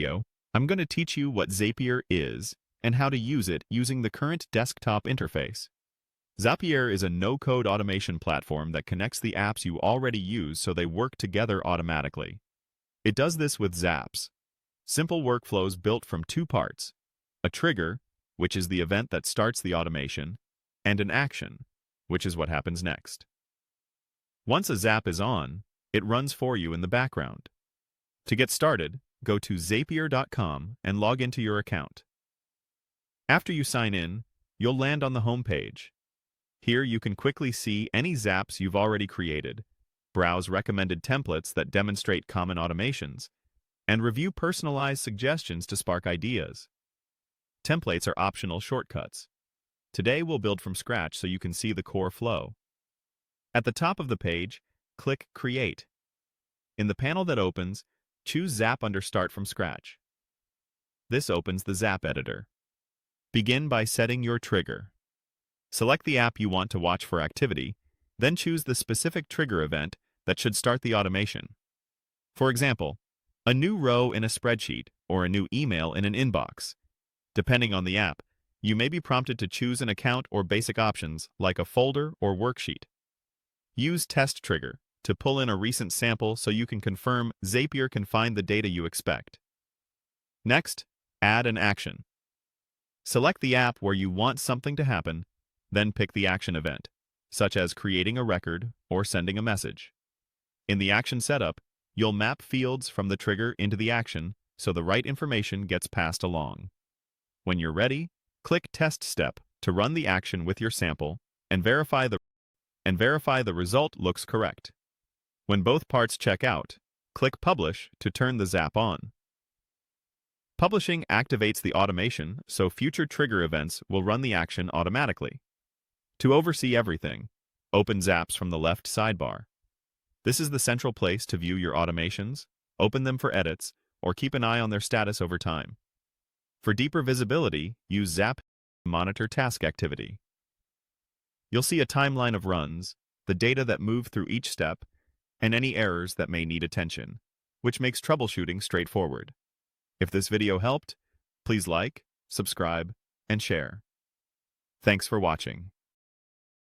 Video, I'm going to teach you what Zapier is and how to use it using the current desktop interface. Zapier is a no-code automation platform that connects the apps you already use so they work together automatically. It does this with Zaps, simple workflows built from two parts: a trigger, which is the event that starts the automation, and an action, which is what happens next. Once a Zap is on, it runs for you in the background. To get started, go to Zapier.com and log into your account. After you sign in, you'll land on the home page. Here you can quickly see any Zaps you've already created, browse recommended templates that demonstrate common automations, and review personalized suggestions to spark ideas. Templates are optional shortcuts. Today we'll build from scratch so you can see the core flow. At the top of the page, click Create. In the panel that opens, choose Zap under Start from Scratch. This opens the Zap editor. Begin by setting your trigger. Select the app you want to watch for activity, then choose the specific trigger event that should start the automation. For example, a new row in a spreadsheet or a new email in an inbox. Depending on the app, you may be prompted to choose an account or basic options like a folder or worksheet. Use Test Trigger to pull in a recent sample so you can confirm Zapier can find the data you expect. Next, add an action. Select the app where you want something to happen, then pick the action event, such as creating a record or sending a message. In the action setup, you'll map fields from the trigger into the action so the right information gets passed along. When you're ready, click Test Step to run the action with your sample and verify the result looks correct. When both parts check out, click Publish to turn the Zap on. Publishing activates the automation so future trigger events will run the action automatically. To oversee everything, open Zaps from the left sidebar. This is the central place to view your automations, open them for edits, or keep an eye on their status over time. For deeper visibility, use Zap to monitor task activity. You'll see a timeline of runs, the data that move through each step, and any errors that may need attention, which makes troubleshooting straightforward. If this video helped, please like, subscribe, and share. Thanks for watching.